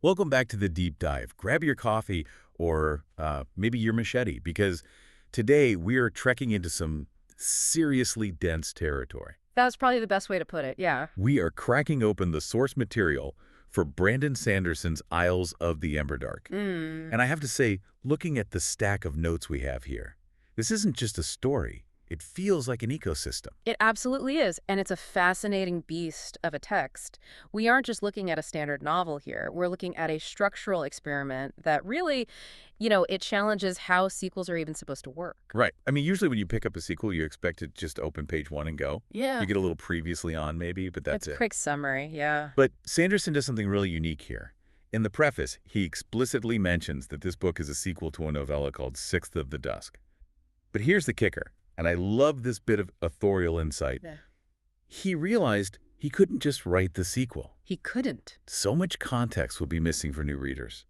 Welcome back to the deep dive. Grab your coffee or maybe your machete because today we are trekking into some seriously dense territory. That's probably the best way to put it, yeah. We are cracking open the source material for Brandon Sanderson's Isles of the Emberdark. Mm. And I have to say, looking at the stack of notes we have here, this isn't just a story. It feels like an ecosystem. It absolutely is, and it's a fascinating beast of a text. We aren't just looking at a standard novel here. We're looking at a structural experiment that really, it challenges how sequels are even supposed to work. Right. I mean, usually when you pick up a sequel, you expect to just open page one and go. Yeah. You get a little previously on maybe, but that's It's a it. quick summary, yeah. But Sanderson does something really unique here. In the preface, he explicitly mentions that this book is a sequel to a novella called Sixth of the Dusk. But here's the kicker, and I love this bit of authorial insight. Yeah. He realized he couldn't just write the sequel. He couldn't. So much context would be missing for new readers.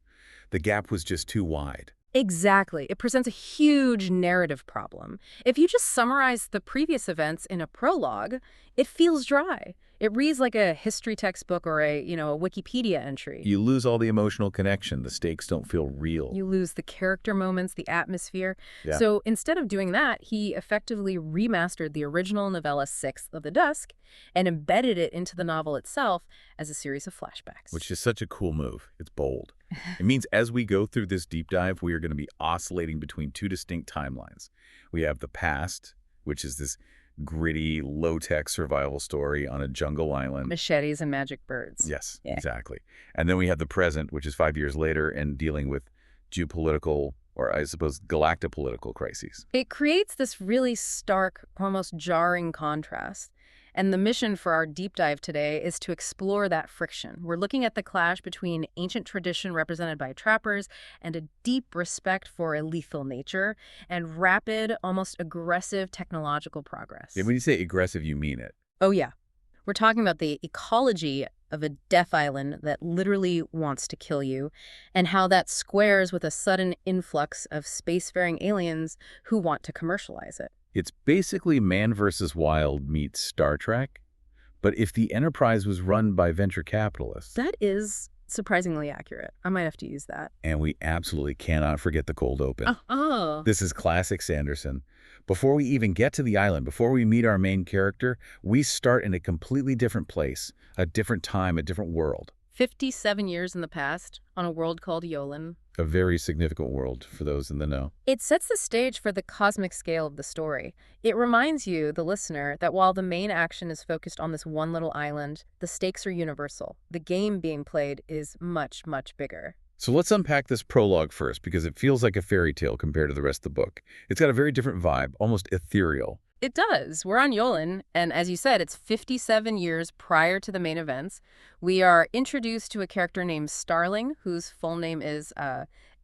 The gap was just too wide. Exactly. It presents a huge narrative problem. If you just summarize the previous events in a prologue, it feels dry. It reads like a history textbook or a Wikipedia entry. You lose all the emotional connection. The stakes don't feel real. You lose the character moments, the atmosphere. Yeah. So instead of doing that, he effectively remastered the original novella Sixth of the Dusk and embedded it into the novel itself as a series of flashbacks. Which is such a cool move. It's bold. It means as we go through this deep dive, we are going to be oscillating between two distinct timelines. We have the past, which is this gritty, low-tech survival story on a jungle island. Machetes and magic birds. Yes, Yeah. exactly. And then we have the present, which is 5 years later and dealing with geopolitical, or I suppose galactic-political crises. It creates this really stark, almost jarring contrast. And the mission for our deep dive today is to explore that friction. We're looking at the clash between ancient tradition represented by trappers and a deep respect for a lethal nature and rapid, almost aggressive technological progress. And when you say aggressive, you mean it. Oh, yeah. We're talking about the ecology of a death island that literally wants to kill you, and how that squares with a sudden influx of spacefaring aliens who want to commercialize it. It's basically Man vs. Wild meets Star Trek, but if the Enterprise was run by venture capitalists. That is surprisingly accurate. I might have to use that. And we absolutely cannot forget the cold open. Oh. This is classic Sanderson. Before we even get to the island, before we meet our main character, we start in a completely different place, a different time, a different world. 57 years in the past, on a world called Yolen. A very significant world for those in the know. It sets the stage for the cosmic scale of the story. It reminds you, the listener, that while the main action is focused on this one little island, the stakes are universal. The game being played is much, much bigger. So let's unpack this prologue first, because it feels like a fairy tale compared to the rest of the book. It's got a very different vibe, almost ethereal. It does. We're on Yolen, and as you said, it's 57 years prior to the main events. We are introduced to a character named Starling, whose full name is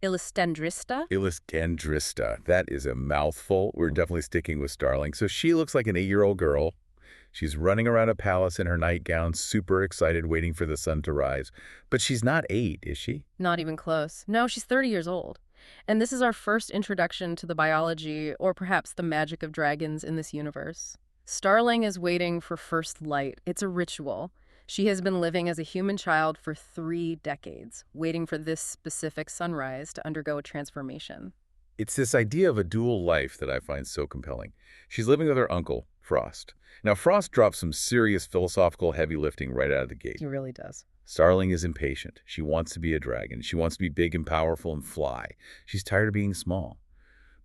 Illistendrista. Illistendrista. That is a mouthful. We're definitely sticking with Starling. So she looks like an 8-year-old girl. She's running around a palace in her nightgown, super excited, waiting for the sun to rise. But she's not 8, is she? Not even close. No, she's 30 years old. And this is our first introduction to the biology, or perhaps the magic of dragons in this universe. Starling is waiting for first light. It's a ritual. She has been living as a human child for 3 decades, waiting for this specific sunrise to undergo a transformation. It's this idea of a dual life that I find so compelling. She's living with her uncle, Frost. Now, Frost drops some serious philosophical heavy lifting right out of the gate. He really does. Starling is impatient. She wants to be a dragon. She wants to be big and powerful and fly. She's tired of being small.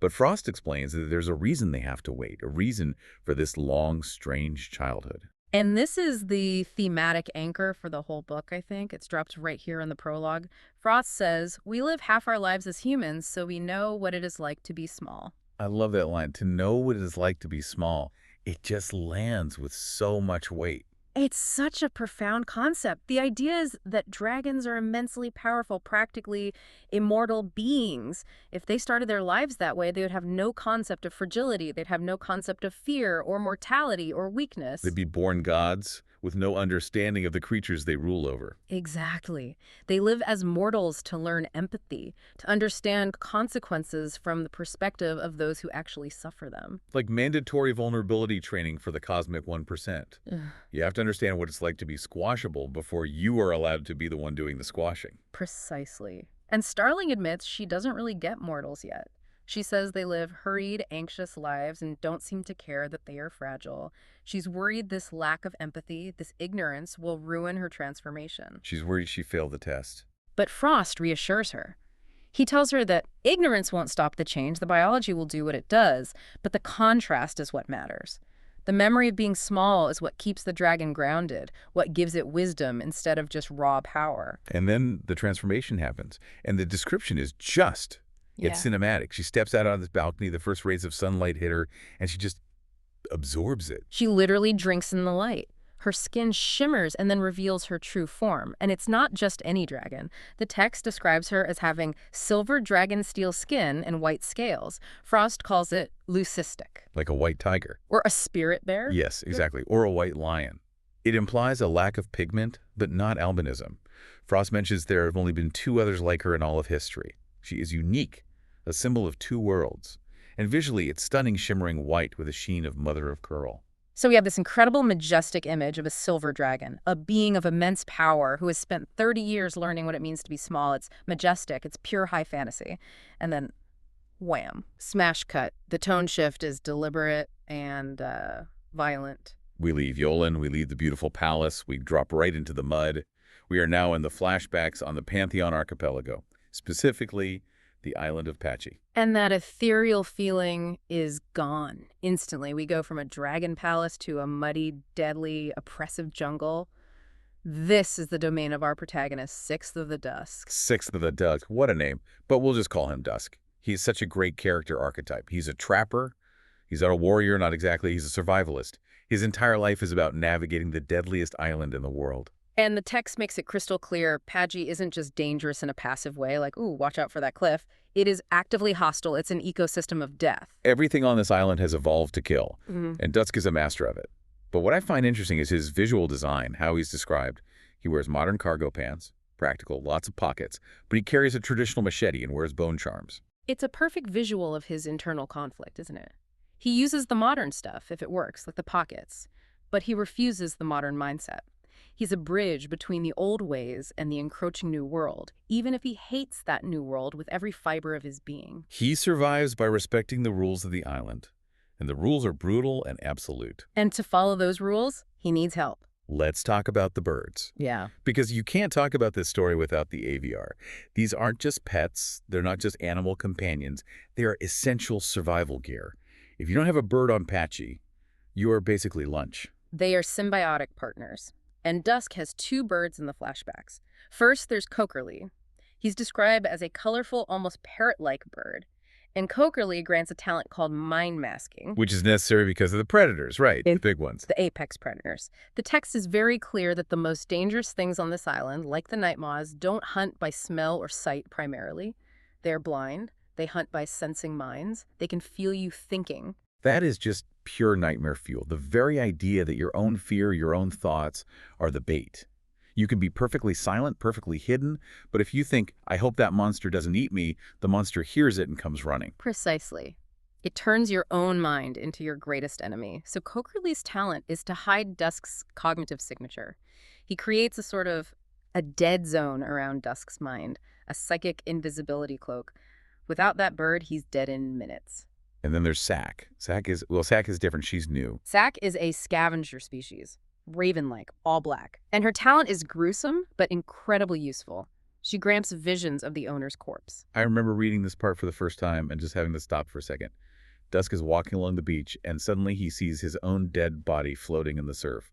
But Frost explains that there's a reason they have to wait, a reason for this long, strange childhood. And this is the thematic anchor for the whole book, I think. It's dropped right here in the prologue. Frost says, "We live half our lives as humans, so we know what it is like to be small." I love that line. To know what it is like to be small, it just lands with so much weight. It's such a profound concept. The idea is that dragons are immensely powerful, practically immortal beings. If they started their lives that way, they would have no concept of fragility. They'd have no concept of fear or mortality or weakness. They'd be born gods with no understanding of the creatures they rule over. Exactly. They live as mortals to learn empathy, to understand consequences from the perspective of those who actually suffer them. Like mandatory vulnerability training for the cosmic 1%. Ugh. You have to understand what it's like to be squashable before you are allowed to be the one doing the squashing. Precisely. And Starling admits she doesn't really get mortals yet. She says they live hurried, anxious lives and don't seem to care that they are fragile. She's worried this lack of empathy, this ignorance, will ruin her transformation. She's worried she failed the test. But Frost reassures her. He tells her that ignorance won't stop the change, the biology will do what it does, but the contrast is what matters. The memory of being small is what keeps the dragon grounded, what gives it wisdom instead of just raw power. And then the transformation happens, and the description is just. It's cinematic. She steps out on this balcony, the first rays of sunlight hit her, and she just absorbs it. She literally drinks in the light. Her skin shimmers and then reveals her true form. And it's not just any dragon. The text describes her as having silver dragon steel skin and white scales. Frost calls it leucistic. Like a white tiger. Or a spirit bear? Yes, exactly. Or a white lion. It implies a lack of pigment, but not albinism. Frost mentions there have only been 2 others like her in all of history. She is unique, a symbol of 2 worlds. And visually, it's stunning shimmering white with a sheen of mother of pearl. So we have this incredible, majestic image of a silver dragon, a being of immense power who has spent 30 years learning what it means to be small. It's majestic. It's pure high fantasy. And then, wham, smash cut. The tone shift is deliberate and violent. We leave Yolen, we leave the beautiful palace, we drop right into the mud. We are now in the flashbacks on the Pantheon archipelago, specifically the island of Paji. And that ethereal feeling is gone instantly. We go from a dragon palace to a muddy, deadly, oppressive jungle. This is the domain of our protagonist, Sixth of the Dusk. Sixth of the Dusk, what a name. But we'll just call him Dusk. He's such a great character archetype. He's a trapper. He's not a warrior, not exactly. He's a survivalist. His entire life is about navigating the deadliest island in the world. And the text makes it crystal clear, Paji isn't just dangerous in a passive way, like, ooh, watch out for that cliff. It is actively hostile. It's an ecosystem of death. Everything on this island has evolved to kill, and Dusk is a master of it. But what I find interesting is his visual design, how he's described. He wears modern cargo pants, practical, lots of pockets, but he carries a traditional machete and wears bone charms. It's a perfect visual of his internal conflict, isn't it? He uses the modern stuff if it works, like the pockets, but he refuses the modern mindset. He's a bridge between the old ways and the encroaching new world, even if he hates that new world with every fiber of his being. He survives by respecting the rules of the island, and the rules are brutal and absolute. And to follow those rules, he needs help. Let's talk about the birds. Yeah. Because you can't talk about this story without the aviar. These aren't just pets, they're not just animal companions, they are essential survival gear. If you don't have a bird on Paji, you are basically lunch. They are symbiotic partners. And Dusk has 2 birds in the flashbacks. First, there's Cokerly. He's described as a colorful, almost parrot-like bird. And Cokerly grants a talent called mind masking. Which is necessary because of the predators, right? The big ones. The apex predators. The text is very clear that the most dangerous things on this island, like the night moths, don't hunt by smell or sight primarily. They're blind. They hunt by sensing minds. They can feel you thinking. That is just pure nightmare fuel. The very idea that your own fear, your own thoughts are the bait. You can be perfectly silent, perfectly hidden, but if you think, I hope that monster doesn't eat me, the monster hears it and comes running. Precisely. It turns your own mind into your greatest enemy. So Cokerly's talent is to hide Dusk's cognitive signature. He creates a dead zone around Dusk's mind, a psychic invisibility cloak. Without that bird, he's dead in minutes. And then there's Sack. Sack is different. She's new. Sack is a scavenger species, raven-like, all black. And her talent is gruesome, but incredibly useful. She grants visions of the owner's corpse. I remember reading this part for the first time and just having to stop for a second. Dusk is walking along the beach, and suddenly he sees his own dead body floating in the surf.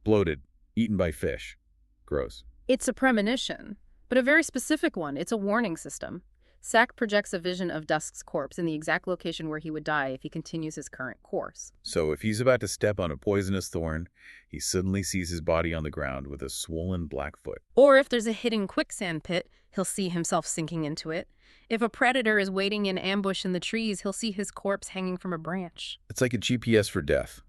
Bloated, eaten by fish. Gross. It's a premonition, but a very specific one. It's a warning system. Sack projects a vision of Dusk's corpse in the exact location where he would die if he continues his current course. So if he's about to step on a poisonous thorn, he suddenly sees his body on the ground with a swollen black foot. Or if there's a hidden quicksand pit, he'll see himself sinking into it. If a predator is waiting in ambush in the trees, he'll see his corpse hanging from a branch. It's like a GPS for death.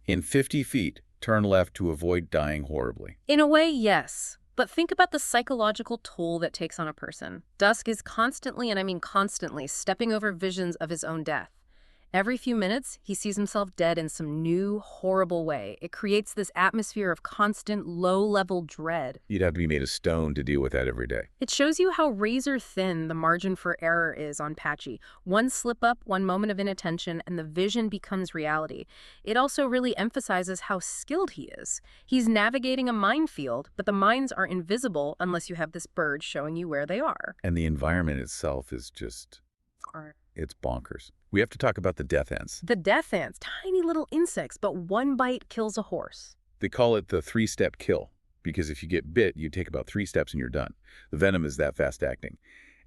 In 50 feet, Turn left to avoid dying horribly. In a way, yes. But think about the psychological toll that takes on a person. Dusk is constantly, and I mean constantly, stepping over visions of his own death. Every few minutes, he sees himself dead in some new, horrible way. It creates this atmosphere of constant, low-level dread. You'd have to be made of stone to deal with that every day. It shows you how razor-thin the margin for error is on Paji. One slip-up, one moment of inattention, and the vision becomes reality. It also really emphasizes how skilled he is. He's navigating a minefield, but the mines are invisible unless you have this bird showing you where they are. And the environment itself is just... it's bonkers. We have to talk about the death ants. The death ants, tiny little insects, but one bite kills a horse. They call it the 3-step kill, because if you get bit, you take about 3 steps and you're done. The venom is that fast acting.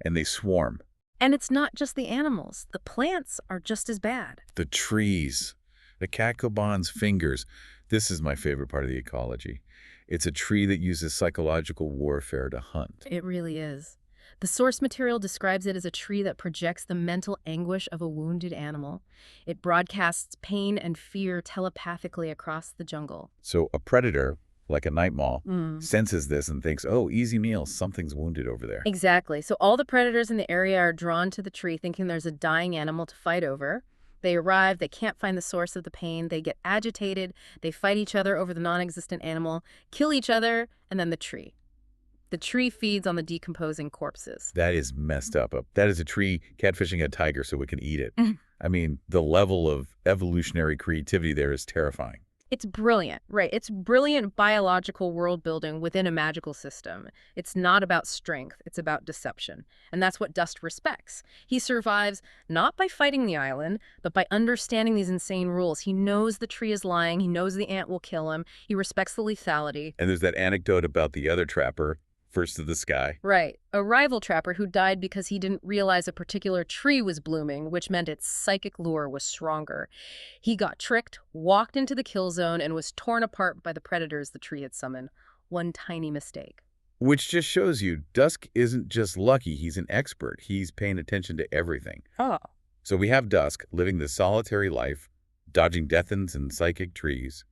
And they swarm. And it's not just the animals. The plants are just as bad. The trees. The Cacoban's fingers. This is my favorite part of the ecology. It's a tree that uses psychological warfare to hunt. It really is. The source material describes it as a tree that projects the mental anguish of a wounded animal. It broadcasts pain and fear telepathically across the jungle. So a predator, like a night maw, senses this and thinks, oh, easy meal, something's wounded over there. Exactly. So all the predators in the area are drawn to the tree thinking there's a dying animal to fight over. They arrive, they can't find the source of the pain, they get agitated, they fight each other over the non-existent animal, kill each other, and then the tree. The tree feeds on the decomposing corpses. That is messed up. That is a tree catfishing a tiger so it can eat it. I mean, the level of evolutionary creativity there is terrifying. It's brilliant, right? It's brilliant biological world building within a magical system. It's not about strength, it's about deception. And that's what Dusk respects. He survives not by fighting the island, but by understanding these insane rules. He knows the tree is lying, he knows the ant will kill him, he respects the lethality. And there's that anecdote about the other trapper, first of the sky. Right. A rival trapper who died because he didn't realize a particular tree was blooming, which meant its psychic lure was stronger. He got tricked, walked into the kill zone, and was torn apart by the predators the tree had summoned. One tiny mistake. Which just shows you, Dusk isn't just lucky, he's an expert. He's paying attention to everything. Oh. So we have Dusk living this solitary life, dodging death ends and psychic trees,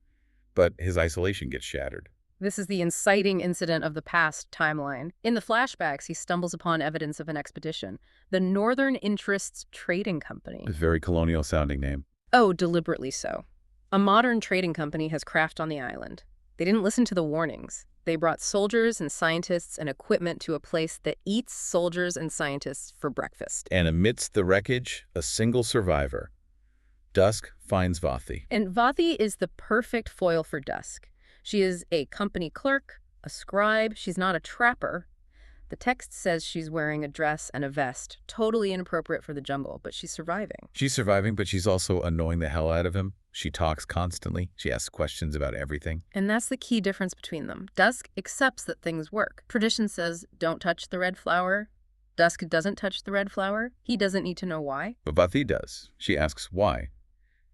but his isolation gets shattered. This is the inciting incident of the past timeline. In the flashbacks, he stumbles upon evidence of an expedition. The Northern Interests Trading Company. A very colonial-sounding name. Oh, deliberately so. A modern trading company has crashed on the island. They didn't listen to the warnings. They brought soldiers and scientists and equipment to a place that eats soldiers and scientists for breakfast. And amidst the wreckage, a single survivor. Dusk finds Vathi. And Vathi is the perfect foil for Dusk. She is a company clerk, a scribe. She's not a trapper. The text says she's wearing a dress and a vest, totally inappropriate for the jungle, but she's surviving. She's surviving, but she's also annoying the hell out of him. She talks constantly. She asks questions about everything. And that's the key difference between them. Dusk accepts that things work. Tradition says, don't touch the red flower. Dusk doesn't touch the red flower. He doesn't need to know why. But Vathi does. She asks why.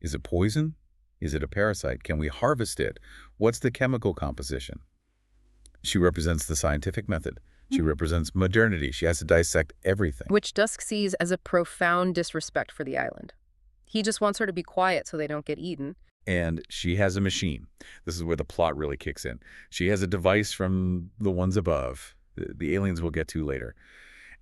Is it poison? Is it a parasite? Can we harvest it? What's the chemical composition? She represents the scientific method. She represents modernity. She has to dissect everything. Which Dusk sees as a profound disrespect for the island. He just wants her to be quiet so they don't get eaten. And she has a machine. This is where the plot really kicks in. She has a device from the ones above. The aliens we'll get to later.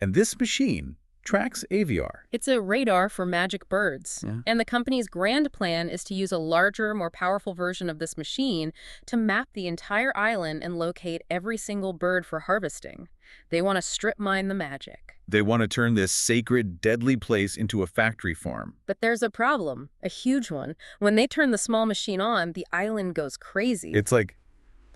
And this machine tracks aviar. It's a radar for magic birds. Yeah. And the company's grand plan is to use a larger, more powerful version of this machine to map the entire island and locate every single bird for harvesting. They want to strip mine the magic. They want to turn this sacred, deadly place into a factory farm. But there's a problem, a huge one. When they turn the small machine on, the island goes crazy. It's like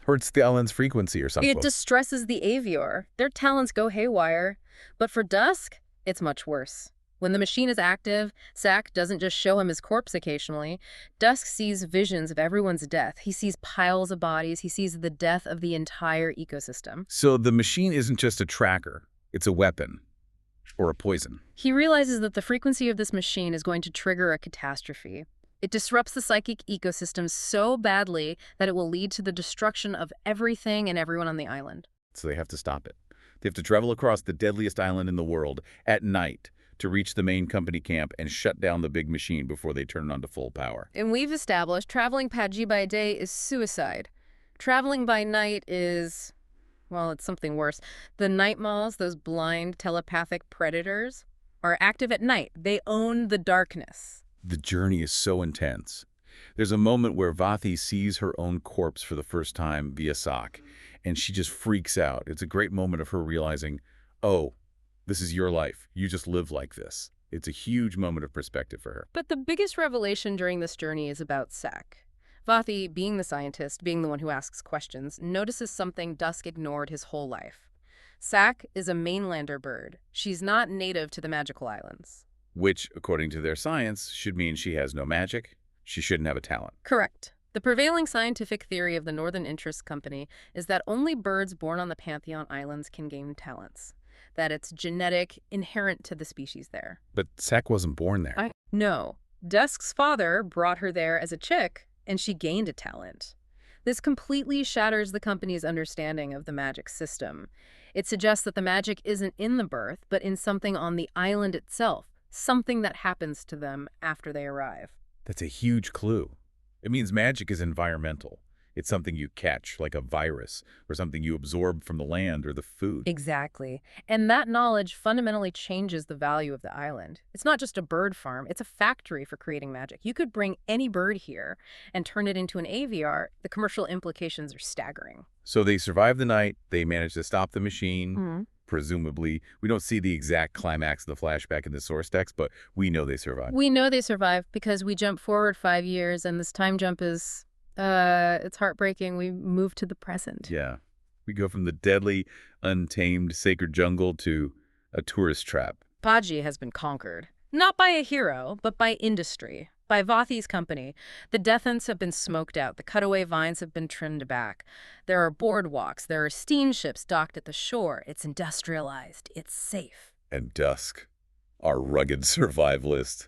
hurts the island's frequency or something. It distresses the aviar. Their talents go haywire. But for Dusk, it's much worse. When the machine is active, Zack doesn't just show him his corpse occasionally. Dusk sees visions of everyone's death. He sees piles of bodies. He sees the death of the entire ecosystem. So the machine isn't just a tracker. It's a weapon. Or a poison. He realizes that the frequency of this machine is going to trigger a catastrophe. It disrupts the psychic ecosystem so badly that it will lead to the destruction of everything and everyone on the island. So they have to stop it. They have to travel across the deadliest island in the world at night to reach the main company camp and shut down the big machine before they turn it on to full power. And we've established traveling Paji by day is suicide. Traveling by night is, well, it's something worse. The night malls, those blind telepathic predators, are active at night. They own the darkness. The journey is so intense. There's a moment where Vathi sees her own corpse for the first time via Sak, and she just freaks out. It's a great moment of her realizing, oh, this is your life. You just live like this. It's a huge moment of perspective for her. But the biggest revelation during this journey is about Sak. Vathi, being the scientist, being the one who asks questions, notices something Dusk ignored his whole life. Sak is a mainlander bird. She's not native to the magical islands. Which, according to their science, should mean she has no magic. She shouldn't have a talent. Correct. The prevailing scientific theory of the Northern Interest Company is that only birds born on the Pantheon Islands can gain talents. That it's genetic, inherent to the species there. But Sak wasn't born there. No. Dusk's father brought her there as a chick, and she gained a talent. This completely shatters the company's understanding of the magic system. It suggests that the magic isn't in the birth, but in something on the island itself, something that happens to them after they arrive. That's a huge clue. It means magic is environmental. It's something you catch, like a virus, or something you absorb from the land or the food. Exactly. And that knowledge fundamentally changes the value of the island. It's not just a bird farm, it's a factory for creating magic. You could bring any bird here and turn it into an AVR. The commercial implications are staggering. So they survive the night, they manage to stop the machine, presumably. We don't see the exact climax of the flashback in the source text, but we know they survive. We know they survive because we jump forward 5 years, and this time jump is... it's heartbreaking. We move to the present. Yeah. We go from the deadly, untamed sacred jungle to a tourist trap. Paji has been conquered. Not by a hero, but by industry. By Vathi's company. The death ends have been smoked out. The cutaway vines have been trimmed back. There are boardwalks. There are steamships docked at the shore. It's industrialized. It's safe. And Dusk, our rugged survivalist,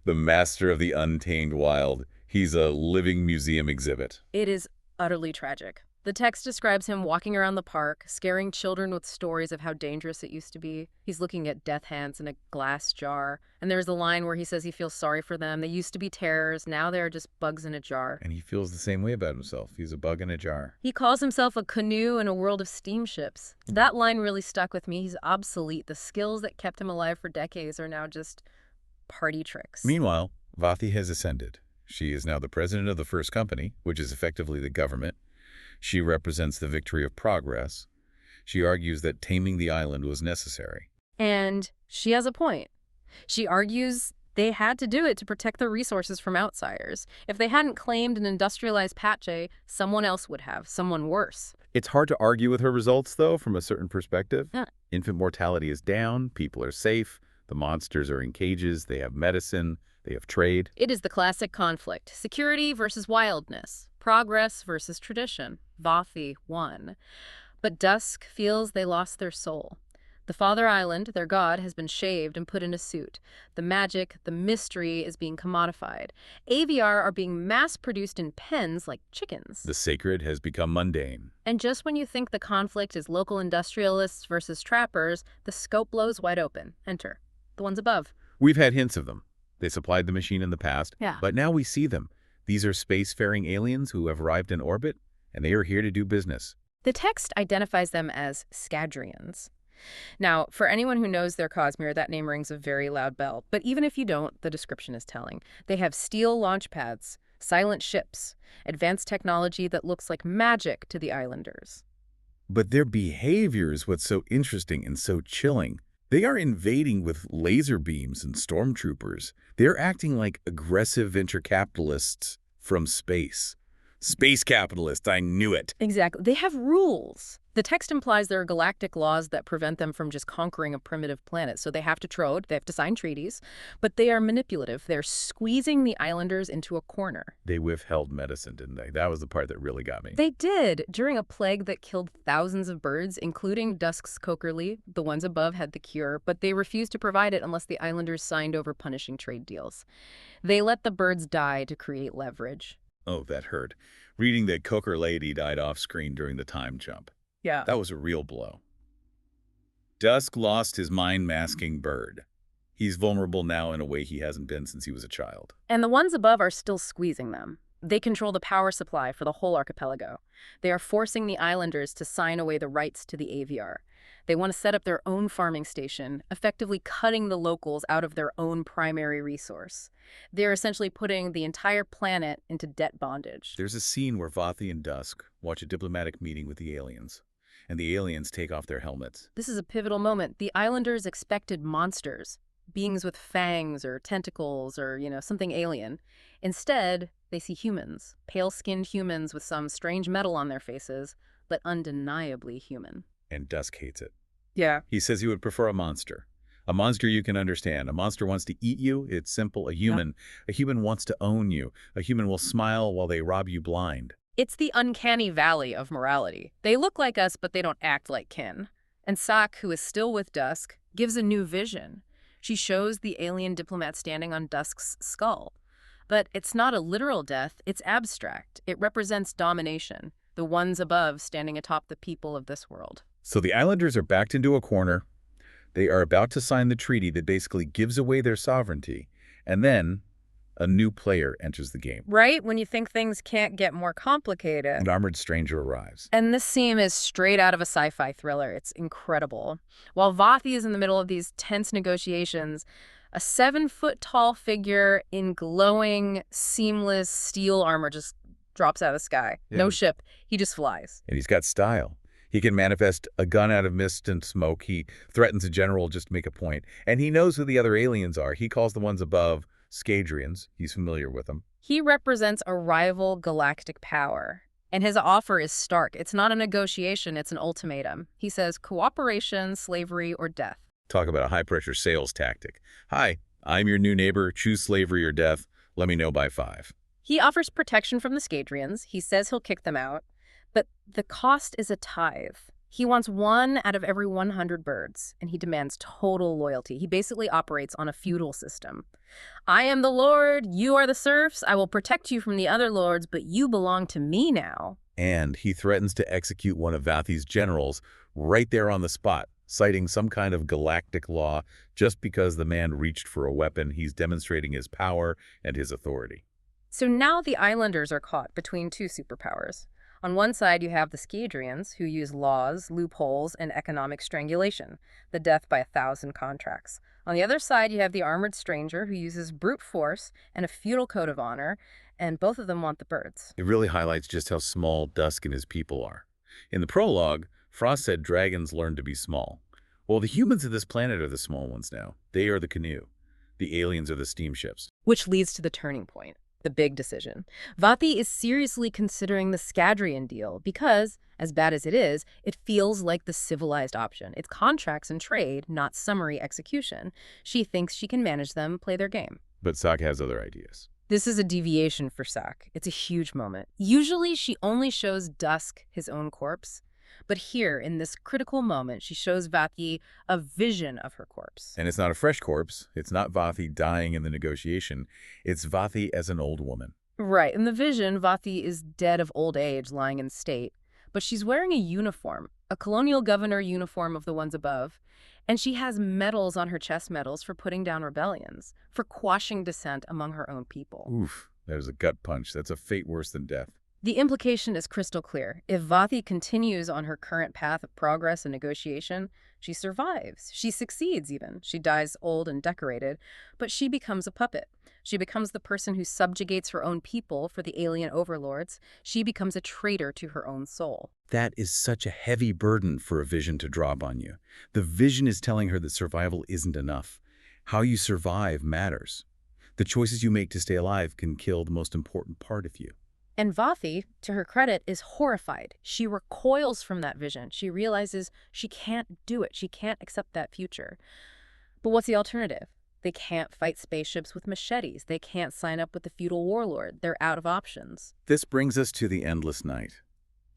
the master of the untamed wild. He's a living museum exhibit. It is utterly tragic. The text describes him walking around the park, scaring children with stories of how dangerous it used to be. He's looking at death hands in a glass jar. And there's a line where he says he feels sorry for them. They used to be terrors. Now they're just bugs in a jar. And he feels the same way about himself. He's a bug in a jar. He calls himself a canoe in a world of steamships. That line really stuck with me. He's obsolete. The skills that kept him alive for decades are now just party tricks. Meanwhile, Vathi has ascended. She is now the president of the first company, which is effectively the government. She represents the victory of progress. She argues that taming the island was necessary. And she has a point. She argues they had to do it to protect the resources from outsiders. If they hadn't claimed an industrialized Pache, someone else would have, someone worse. It's hard to argue with her results, though, from a certain perspective. Yeah. Infant mortality is down, people are safe, the monsters are in cages, they have medicine, they have trade. It is the classic conflict. Security versus wildness. Progress versus tradition. Vathi won. But Dusk feels they lost their soul. The Father Island, their god, has been shaved and put in a suit. The magic, the mystery is being commodified. AVR are being mass-produced in pens like chickens. The sacred has become mundane. And just when you think the conflict is local industrialists versus trappers, the scope blows wide open. Enter. The ones above. We've had hints of them. They supplied the machine in the past, Yeah. but now we see them. These are spacefaring aliens who have arrived in orbit, and they are here to do business. The text identifies them as Scadrians. Now, for anyone who knows their Cosmere, that name rings a very loud bell. But even if you don't, the description is telling. They have steel launch pads, silent ships, advanced technology that looks like magic to the islanders. But their behavior is what's so interesting and so chilling. They are invading with laser beams and stormtroopers. They're acting like aggressive venture capitalists from space. Space capitalists, I knew it. Exactly. They have rules. The text implies there are galactic laws that prevent them from just conquering a primitive planet. So they have to trode, they have to sign treaties, but they are manipulative. They're squeezing the islanders into a corner. They withheld medicine, didn't they? That was the part that really got me. They did. During a plague that killed thousands of birds, including Dusk's Cokerly, the ones above had the cure, but they refused to provide it unless the islanders signed over punishing trade deals. They let the birds die to create leverage. Oh, that hurt. Reading that Coker lady died off-screen during the time jump. Yeah. That was a real blow. Dusk lost his mind-masking bird. He's vulnerable now in a way he hasn't been since he was a child. And the ones above are still squeezing them. They control the power supply for the whole archipelago. They are forcing the islanders to sign away the rights to the aviar. They want to set up their own farming station, effectively cutting the locals out of their own primary resource. They're essentially putting the entire planet into debt bondage. There's a scene where Vathi and Dusk watch a diplomatic meeting with the aliens, and the aliens take off their helmets. This is a pivotal moment. The islanders expected monsters, beings with fangs or tentacles or, something alien. Instead, they see humans, pale-skinned humans with some strange metal on their faces, but undeniably human. And Dusk hates it. Yeah. He says he would prefer a monster. A monster you can understand. A monster wants to eat you. It's simple. A human wants to own you. A human will smile while they rob you blind. It's the uncanny valley of morality. They look like us, but they don't act like kin. And Sak, who is still with Dusk, gives a new vision. She shows the alien diplomat standing on Dusk's skull. But it's not a literal death, it's abstract. It represents domination, the ones above standing atop the people of this world. So the Islanders are backed into a corner. They are about to sign the treaty that basically gives away their sovereignty. And then a new player enters the game. Right? When you think things can't get more complicated. An armored stranger arrives. And this scene is straight out of a sci-fi thriller. It's incredible. While Vathi is in the middle of these tense negotiations, a 7-foot-tall figure in glowing, seamless steel armor just drops out of the sky. Yeah. No ship. He just flies. And he's got style. He can manifest a gun out of mist and smoke. He threatens a general just to make a point. And he knows who the other aliens are. He calls the ones above Scadrians. He's familiar with them. He represents a rival galactic power. And his offer is stark. It's not a negotiation, it's an ultimatum. He says cooperation, slavery, or death. Talk about a high-pressure sales tactic. Hi, I'm your new neighbor. Choose slavery or death. Let me know by 5. He offers protection from the Scadrians. He says he'll kick them out. But the cost is a tithe. He wants 1 out of every 100 birds, and he demands total loyalty. He basically operates on a feudal system. I am the lord, you are the serfs. I will protect you from the other lords, but you belong to me now. And he threatens to execute one of Vathi's generals right there on the spot, citing some kind of galactic law just because the man reached for a weapon. He's demonstrating his power and his authority. So now the islanders are caught between 2 superpowers. On one side, you have the Scadrians, who use laws, loopholes, and economic strangulation, the death by 1,000 contracts. On the other side, you have the armored stranger, who uses brute force and a feudal code of honor, and both of them want the birds. It really highlights just how small Dusk and his people are. In the prologue, Frost said dragons learned to be small. Well, the humans of this planet are the small ones now. They are the canoe. The aliens are the steamships. Which leads to the turning point. The big decision. Vathi is seriously considering the Scadrian deal because, as bad as it is, it feels like the civilized option. It's contracts and trade, not summary execution. She thinks she can manage them, play their game. But Sak has other ideas. This is a deviation for Sak. It's a huge moment. Usually she only shows Dusk his own corpse. But here, in this critical moment, she shows Vathi a vision of her corpse. And it's not a fresh corpse. It's not Vathi dying in the negotiation. It's Vathi as an old woman. Right. In the vision, Vathi is dead of old age, lying in state. But she's wearing a uniform, a colonial governor uniform of the ones above. And she has medals on her chest medals for putting down rebellions, for quashing dissent among her own people. Oof, that is a gut punch. That's a fate worse than death. The implication is crystal clear. If Vathi continues on her current path of progress and negotiation, she survives. She succeeds even. She dies old and decorated, but she becomes a puppet. She becomes the person who subjugates her own people for the alien overlords. She becomes a traitor to her own soul. That is such a heavy burden for a vision to drop on you. The vision is telling her that survival isn't enough. How you survive matters. The choices you make to stay alive can kill the most important part of you. And Vathi, to her credit, is horrified. She recoils from that vision. She realizes she can't do it. She can't accept that future. But what's the alternative? They can't fight spaceships with machetes. They can't sign up with the feudal warlord. They're out of options. This brings us to the endless night.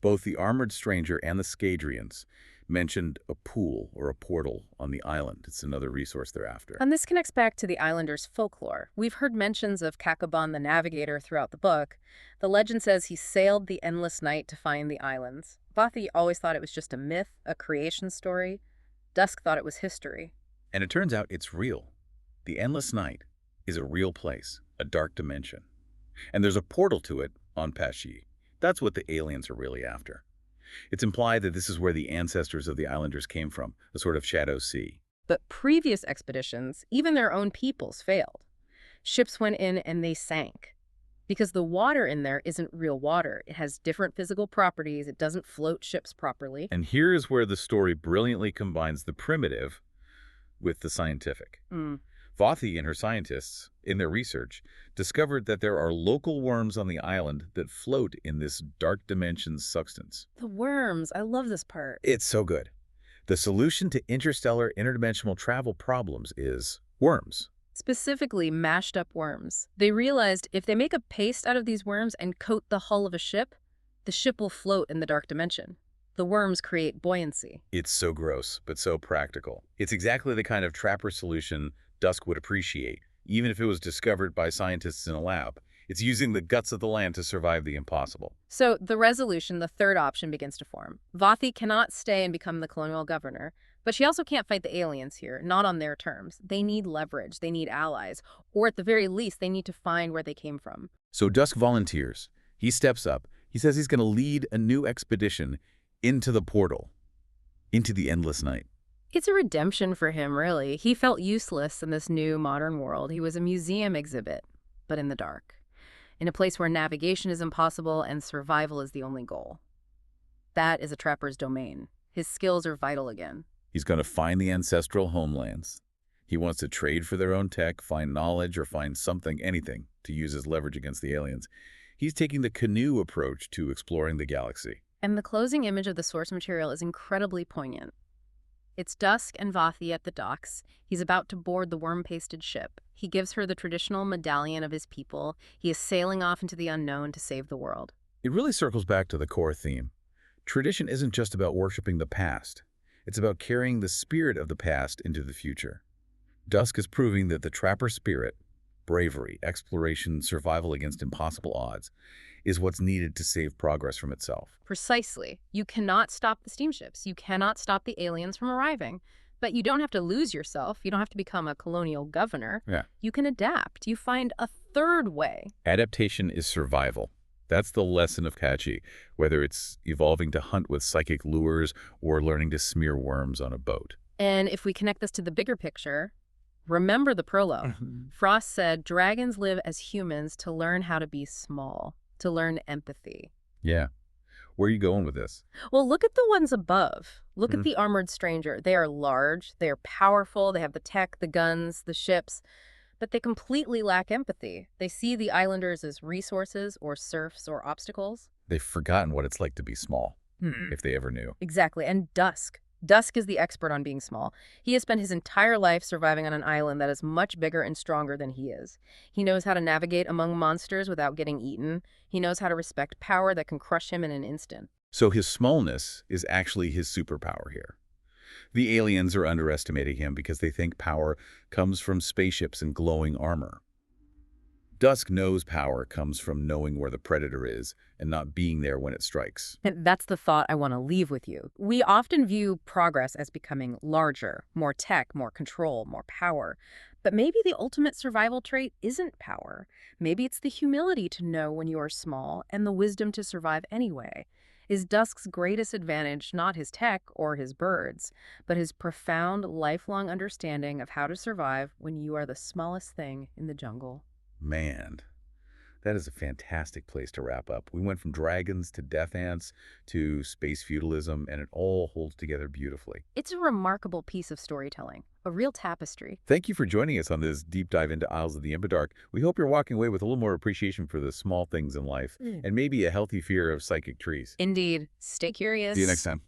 Both the armored stranger and the Scadrians mentioned a pool or a portal on the island. It's another resource they're after. And this connects back to the islanders' folklore. We've heard mentions of Kakabon the Navigator throughout the book. The legend says he sailed the endless night to find the islands. Vathi always thought it was just a myth, a creation story. Dusk thought it was history. And it turns out it's real. The endless night is a real place, a dark dimension. And there's a portal to it on Paji. That's what the aliens are really after. It's implied that this is where the ancestors of the islanders came from, a sort of shadow sea. But previous expeditions, even their own peoples, failed. Ships went in and they sank. Because the water in there isn't real water. It has different physical properties. It doesn't float ships properly. And here is where the story brilliantly combines the primitive with the scientific. Vathi and her scientists, in their research, discovered that there are local worms on the island that float in this dark dimension substance. The worms. I love this part. It's so good. The solution to interstellar interdimensional travel problems is worms. Specifically, mashed up worms. They realized if they make a paste out of these worms and coat the hull of a ship, the ship will float in the dark dimension. The worms create buoyancy. It's so gross, but so practical. It's exactly the kind of trapper solution Dusk would appreciate, even if it was discovered by scientists in a lab. It's using the guts of the land to survive the impossible. So the resolution, the third option, begins to form. Vathi cannot stay and become the colonial governor, but she also can't fight the aliens here, not on their terms. They need leverage, they need allies, or at the very least, they need to find where they came from. So Dusk volunteers. He steps up. He says he's going to lead a new expedition into the portal, into the endless night. It's a redemption for him, really. He felt useless in this new modern world. He was a museum exhibit, but in the dark, in a place where navigation is impossible and survival is the only goal. That is a trapper's domain. His skills are vital again. He's going to find the ancestral homelands. He wants to trade for their own tech, find knowledge, or find something, anything, to use as leverage against the aliens. He's taking the canoe approach to exploring the galaxy. And the closing image of the source material is incredibly poignant. It's Dusk and Vathi at the docks. He's about to board the worm-pasted ship. He gives her the traditional medallion of his people. He is sailing off into the unknown to save the world. It really circles back to the core theme. Tradition isn't just about worshiping the past. It's about carrying the spirit of the past into the future. Dusk is proving that the trapper spirit, bravery, exploration, survival against impossible odds, is what's needed to save progress from itself. Precisely. You cannot stop the steamships. You cannot stop the aliens from arriving. But you don't have to lose yourself. You don't have to become a colonial governor. Yeah. You can adapt. You find a third way. Adaptation is survival. That's the lesson of Paji, whether it's evolving to hunt with psychic lures or learning to smear worms on a boat. And if we connect this to the bigger picture, remember the prologue. Frost said, dragons live as humans to learn how to be small, to learn empathy. Yeah. Where are you going with this? Well, look at the ones above. Look at the armored stranger. They are large, they are powerful, they have the tech, the guns, the ships, but they completely lack empathy. They see the islanders as resources or serfs or obstacles. They've forgotten what it's like to be small, if they ever knew. Exactly. And Dusk. Dusk is the expert on being small. He has spent his entire life surviving on an island that is much bigger and stronger than he is. He knows how to navigate among monsters without getting eaten. He knows how to respect power that can crush him in an instant. So his smallness is actually his superpower here. The aliens are underestimating him because they think power comes from spaceships and glowing armor. Dusk knows power comes from knowing where the predator is and not being there when it strikes. And that's the thought I want to leave with you. We often view progress as becoming larger, more tech, more control, more power. But maybe the ultimate survival trait isn't power. Maybe it's the humility to know when you are small and the wisdom to survive anyway. Is Dusk's greatest advantage not his tech or his birds, but his profound, lifelong understanding of how to survive when you are the smallest thing in the jungle? Man, that is a fantastic place to wrap up. We went from dragons to death ants to space feudalism, and it all holds together beautifully. It's a remarkable piece of storytelling, a real tapestry. Thank you for joining us on this deep dive into Isles of the Emberdark. We hope you're walking away with a little more appreciation for the small things in life and maybe a healthy fear of psychic trees. Indeed. Stay curious. See you next time.